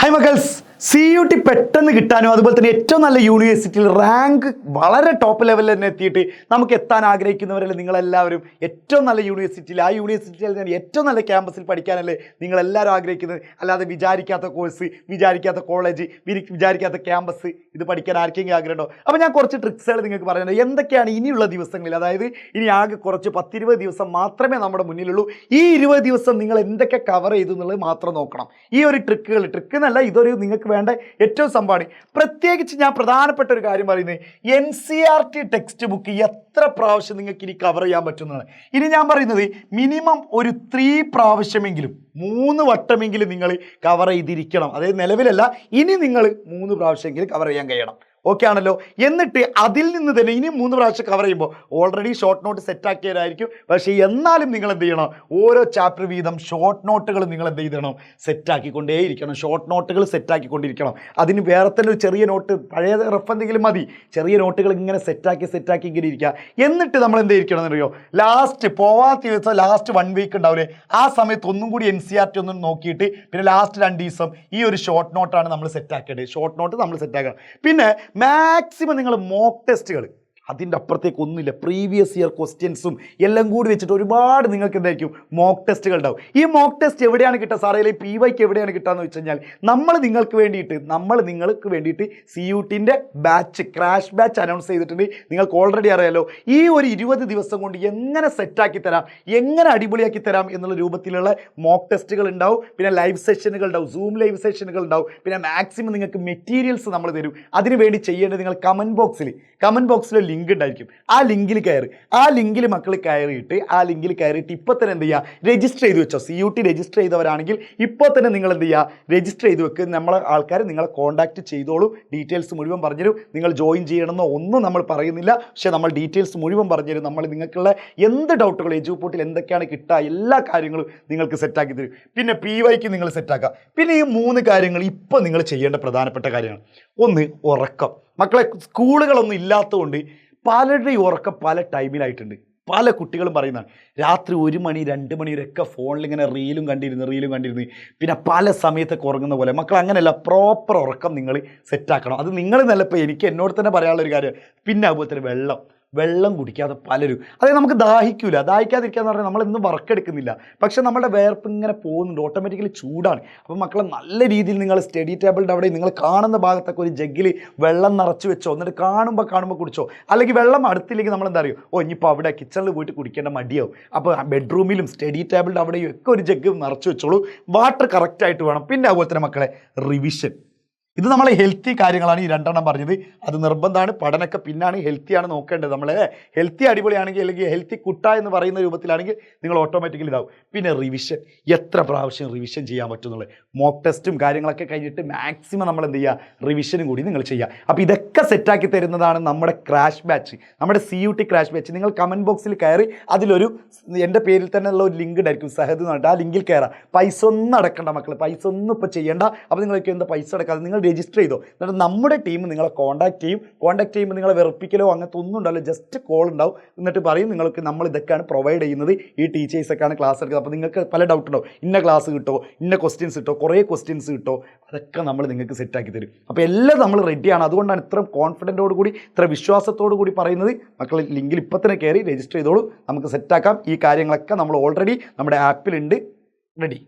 Hi മക്കൾസ്, CUT പെട്ടെന്ന് കിട്ടാനും അതുപോലെ തന്നെ ഏറ്റവും നല്ല യൂണിവേഴ്സിറ്റിയിൽ റാങ്ക് വളരെ ടോപ്പ് ലെവലിൽ തന്നെ എത്തിയിട്ട് നമുക്ക് എത്താൻ ആഗ്രഹിക്കുന്നവരല്ലേ നിങ്ങളെല്ലാവരും. ഏറ്റവും നല്ല യൂണിവേഴ്സിറ്റിയിൽ, ആ യൂണിവേഴ്സിറ്റിയിൽ തന്നെ ഏറ്റവും നല്ല ക്യാമ്പസിൽ പഠിക്കാനല്ലേ നിങ്ങളെല്ലാവരും ആഗ്രഹിക്കുന്നത്. അല്ലാതെ വിചാരിക്കാത്ത കോഴ്സ്, വിചാരിക്കാത്ത കോളേജ്, വിചാരിക്കാത്ത ക്യാമ്പസ് ഇത് പഠിക്കാൻ ആർക്കെങ്കിലും ആഗ്രഹമുണ്ടോ? അപ്പോൾ ഞാൻ കുറച്ച് ട്രിക്സുകൾ നിങ്ങൾക്ക് പറയുന്നത് എന്തൊക്കെയാണ് ഇനിയുള്ള ദിവസങ്ങളിൽ. അതായത് ഇനി ആകെ കുറച്ച് 10-20 ദിവസം മാത്രമേ നമ്മുടെ മുന്നിലുള്ളൂ. ഈ 20 ദിവസം നിങ്ങൾ എന്തൊക്കെ കവർ ചെയ്തു എന്നുള്ളത് മാത്രം നോക്കണം. ഈ ഒരു ട്രിക്ക് എന്നല്ല, ഇതൊരു നിങ്ങൾക്ക് വേണ്ട ഏറ്റവും സംഭവമാണ്. പ്രത്യേകിച്ച് ഞാൻ പ്രധാനപ്പെട്ട ഒരു കാര്യം പറയുന്നത്, NCERT ടെക്സ്റ്റ് ബുക്ക് എത്ര പ്രാവശ്യം നിങ്ങൾക്ക് ഇനി കവർ ചെയ്യാൻ പറ്റുന്നതാണ്. ഇനി ഞാൻ പറയുന്നത് മിനിമം ഒരു 3 പ്രാവശ്യമെങ്കിലും 3 വട്ടമെങ്കിലും നിങ്ങൾ കവർ ചെയ്തിരിക്കണം. അതായത് നിലവിലല്ല, ഇനി നിങ്ങൾ 3 പ്രാവശ്യമെങ്കിലും കവർ ചെയ്യാൻ കഴിയണം. ഓക്കെ ആണല്ലോ. എന്നിട്ട് അതിൽ നിന്ന് തന്നെ ഇനി 3 പ്രാവശ്യം കവർ ചെയ്യുമ്പോൾ ഓൾറെഡി ഷോർട്ട് നോട്ട് സെറ്റാക്കിയതായിരിക്കും. പക്ഷേ എന്നാലും നിങ്ങൾ എന്ത് ചെയ്യണം, ഓരോ ചാപ്റ്റർ വീതം ഷോർട്ട് നോട്ടുകൾ നിങ്ങൾ എന്ത് ചെയ്യണം, സെറ്റാക്കിക്കൊണ്ടേയിരിക്കണം. ഷോർട്ട് നോട്ടുകൾ സെറ്റാക്കിക്കൊണ്ടിരിക്കണം. അതിന് വേറെ തന്നെ ഒരു ചെറിയ നോട്ട്, പഴയ റഫ് എന്തെങ്കിലും മതി, ചെറിയ നോട്ടുകൾ ഇങ്ങനെ സെറ്റാക്കി ഇങ്ങനെ ഇരിക്കുക. എന്നിട്ട് നമ്മൾ എന്ത് ചെയ്യണം എന്നറിയോ, ലാസ്റ്റ് പോവാത്ത ദിവസം ലാസ്റ്റ് 1 വീക്ക് ഉണ്ടാവില്ലേ, ആ സമയത്ത് ഒന്നും കൂടി NCERT ഒന്നും നോക്കിയിട്ട് പിന്നെ ലാസ്റ്റ് 2 ദിവസം ഈ ഒരു ഷോർട്ട് നോട്ടാണ് നമ്മൾ സെറ്റാക്കേണ്ടത്. ഷോർട്ട് നോട്ട് നമ്മൾ സെറ്റാക്കണം. പിന്നെ മാക്സിമം നിങ്ങൾ മോക്ക് ടെസ്റ്റുകൾ, അതിൻ്റെ അപ്പുറത്തേക്ക് ഒന്നുമില്ല, പ്രീവിയസ് ഇയർ ക്വസ്റ്റ്യൻസും എല്ലാം കൂടി വെച്ചിട്ട് ഒരുപാട് നിങ്ങൾക്ക് എന്തായിരിക്കും മോക്ക് ടെസ്റ്റുകൾ ഉണ്ടാവും. ഈ മോക്ക് ടെസ്റ്റ് എവിടെയാണ് കിട്ടുക സാറേ, അല്ലെങ്കിൽ PYK എവിടെയാണ് കിട്ടുകയെന്ന് വെച്ച് കഴിഞ്ഞാൽ നമ്മൾ നിങ്ങൾക്ക് വേണ്ടിയിട്ട് CUTൻ്റെ ബാച്ച്, ക്രാഷ് ബാച്ച് അനൗൺസ് ചെയ്തിട്ടുണ്ട്. നിങ്ങൾക്ക് ഓൾറെഡി അറിയാലോ. ഈ ഒരു 20 ദിവസം കൊണ്ട് എങ്ങനെ സെറ്റാക്കി തരാം, എങ്ങനെ അടിപൊളിയാക്കി തരാം എന്നുള്ള രൂപത്തിലുള്ള മോക്ക് ടെസ്റ്റുകൾ ഉണ്ടാവും. പിന്നെ ലൈവ് സെഷനുകൾ ഉണ്ടാവും, സൂം ലൈവ് സെഷനുകൾ ഉണ്ടാവും. പിന്നെ മാക്സിമം നിങ്ങൾക്ക് മെറ്റീരിയൽസ് നമ്മൾ തരും. അതിന് വേണ്ടി ചെയ്യേണ്ടത്, നിങ്ങൾ കമൻറ്റ് ബോക്സിൽ ലിങ്ക് ഉണ്ടായിരിക്കും. ആ ലിങ്കിൽ മക്കൾ കയറിയിട്ട് ഇപ്പോൾ തന്നെ എന്ത് ചെയ്യുക, രജിസ്റ്റർ ചെയ്ത് വെച്ചോ. CUT രജിസ്റ്റർ ചെയ്തവരാണെങ്കിൽ ഇപ്പോൾ തന്നെ നിങ്ങൾ എന്ത് ചെയ്യുക, രജിസ്റ്റർ ചെയ്ത് വെക്കുക. നമ്മളെ ആൾക്കാർ നിങ്ങളെ കോൺടാക്റ്റ് ചെയ്തോളൂ, ഡീറ്റെയിൽസ് മുഴുവൻ പറഞ്ഞുതരും. നിങ്ങൾ ജോയിൻ ചെയ്യണമെന്നോ ഒന്നും നമ്മൾ പറയുന്നില്ല, പക്ഷേ നമ്മൾ ഡീറ്റെയിൽസ് മുഴുവൻ പറഞ്ഞുതരും. നമ്മൾ നിങ്ങൾക്കുള്ള എന്ത് ഡൗട്ടുകൾ, എജുപോർട്ടിൽ എന്തൊക്കെയാണ് കിട്ടുക, എല്ലാ കാര്യങ്ങളും നിങ്ങൾക്ക് സെറ്റാക്കി തരും. പിന്നെ PYK നിങ്ങൾ സെറ്റാക്കുക. പിന്നെ ഈ 3 കാര്യങ്ങൾ ഇപ്പോൾ നിങ്ങൾ ചെയ്യേണ്ട പ്രധാനപ്പെട്ട കാര്യങ്ങൾ. ഒന്ന്, ഉറക്കം. മക്കളെ, സ്കൂളുകളൊന്നും ഇല്ലാത്തതുകൊണ്ട് പലരുടെയും ഉറക്കം പല ടൈമിലായിട്ടുണ്ട്. പല കുട്ടികളും പറയുന്നതാണ് രാത്രി 1 മണി 2 മണി വരെയൊക്കെ ഫോണിൽ ഇങ്ങനെ റീലും കണ്ടിരുന്ന് പിന്നെ പല സമയത്തൊക്കെ ഉറങ്ങുന്ന പോലെ. മക്കൾ അങ്ങനെയല്ല, പ്രോപ്പർ ഉറക്കം നിങ്ങൾ സെറ്റാക്കണം. അത് നിങ്ങൾ നല്ല, ഇപ്പോൾ എനിക്ക് എന്നോട് തന്നെ പറയാനുള്ള ഒരു കാര്യം. പിന്നെ അതുപോലെ തന്നെ വെള്ളം കുടിക്കാതെ പലരും, അതായത് നമുക്ക് ദാഹിക്കാതിരിക്കുക എന്ന് പറഞ്ഞാൽ നമ്മളെന്നും വർക്കെടുക്കുന്നില്ല, പക്ഷെ നമ്മുടെ വേർപ്പ് ഇങ്ങനെ പോകുന്നുണ്ട്, ഓട്ടോമാറ്റിക്കലി ചൂടാണ്. അപ്പോൾ മക്കളെ നല്ല രീതിയിൽ നിങ്ങൾ സ്റ്റഡി ടേബിളിൻ്റെ അവിടെ നിങ്ങൾ കാണുന്ന ഭാഗത്തൊക്കെ ഒരു ജഗ്ഗിൽ വെള്ളം നിറച്ച് വെച്ചോ. എന്നിട്ട് കാണുമ്പോൾ കുടിച്ചോ. അല്ലെങ്കിൽ വെള്ളം അടുത്തില്ലെങ്കിൽ നമ്മൾ എന്താ അറിയോ, ഇനിയിപ്പോൾ അവിടെ കിച്ചണിൽ പോയിട്ട് കുടിക്കേണ്ട മടിയാവും. അപ്പോൾ ബെഡ്റൂമിലും സ്റ്റഡി ടേബിളിൻ്റെ അവിടെയും ഒക്കെ ഒരു ജഗ്ഗ് നിറച്ച് വെച്ചോളൂ. വാട്ടർ കറക്റ്റായിട്ട് വേണം. പിന്നെ അതുപോലെ തന്നെ മക്കളെ, റിവിഷൻ. ഇത് നമ്മളെ ഹെൽത്തി കാര്യങ്ങളാണ് ഈ 2 എണ്ണം പറഞ്ഞത്. അത് നിർബന്ധമാണ്. പഠനമൊക്കെ പിന്നാണ്, ഹെൽത്തിയാണ് നോക്കേണ്ടത്. നമ്മളെ ഹെൽത്തി അടിപൊളിയാണെങ്കിൽ, അല്ലെങ്കിൽ ഹെൽത്തി കുട്ട എന്ന് പറയുന്ന രൂപത്തിലാണെങ്കിൽ നിങ്ങൾ ഓട്ടോമാറ്റിക്കലി ഇതാവും. പിന്നെ റിവിഷൻ, എത്ര പ്രാവശ്യം റിവിഷൻ ചെയ്യാൻ പറ്റുന്നുള്ളത്. മോക്ക് ടെസ്റ്റും കാര്യങ്ങളൊക്കെ കഴിഞ്ഞിട്ട് മാക്സിമം നമ്മൾ എന്ത് ചെയ്യുക, റിവിഷനും കൂടി നിങ്ങൾ ചെയ്യുക. അപ്പോൾ ഇതൊക്കെ സെറ്റാക്കി തരുന്നതാണ് നമ്മുടെ ക്രാഷ് ബാച്ച്, നമ്മുടെ CUT ക്രാഷ് ബാച്ച്. നിങ്ങൾ കമൻറ്റ് ബോക്സിൽ കയറി അതിലൊരു എൻ്റെ പേരിൽ തന്നെ ഉള്ള ഒരു ലിങ്ക് ഉണ്ടായിരിക്കും, സഹദ് എന്ന് പറഞ്ഞിട്ട്. ആ ലിങ്കിൽ കയറാം. പൈസ ഒന്നും അടക്കണ്ട മക്കൾ, പൈസ ഒന്നും ഇപ്പോൾ ചെയ്യേണ്ട. അപ്പോൾ നിങ്ങൾക്ക് എന്താ പൈസ അടക്കാതെ നിങ്ങൾ രജിസ്റ്റർ ചെയ്തോ. എന്നിട്ട് നമ്മുടെ ടീം നിങ്ങളെ കോൺടാക്ട് ചെയ്യുമ്പോൾ നിങ്ങളെ വെറുപ്പിക്കലോ അങ്ങനത്തെ ഒന്നും ഉണ്ടാവില്ല. ജസ്റ്റ് കോൾ ഉണ്ടാവും. എന്നിട്ട് പറയും നിങ്ങൾക്ക് നമ്മൾ ഇതൊക്കെയാണ് പ്രൊവൈഡ് ചെയ്യുന്നത്, ഈ ടീച്ചേഴ്സൊക്കെയാണ് ക്ലാസ് എടുക്കുന്നത്. അപ്പോൾ നിങ്ങൾക്ക് പല ഡൗട്ട് ഉണ്ടാവും, ഇന്ന ക്ലാസ് കിട്ടോ, ഇന്ന ക്വസ്റ്റ്യൻസ് കിട്ടോ, കുറേ ക്വസ്റ്റ്യൻസ് കിട്ടോ, അതൊക്കെ നമ്മൾ നിങ്ങൾക്ക് സെറ്റാക്കി തരും. അപ്പോൾ എല്ലാം നമ്മൾ റെഡിയാണ്. അതുകൊണ്ടാണ് ഇത്ര കോൺഫിഡൻറ്റോട് കൂടി, ഇത്ര വിശ്വാസത്തോടു കൂടി പറയുന്നത്. മക്കൾ ലിങ്കിൽ ഇപ്പോൾ തന്നെ കയറി രജിസ്റ്റർ ചെയ്തോളൂ. നമുക്ക് സെറ്റാക്കാം. ഈ കാര്യങ്ങളൊക്കെ നമ്മൾ ഓൾറെഡി നമ്മുടെ ആപ്പിലുണ്ട്, റെഡി.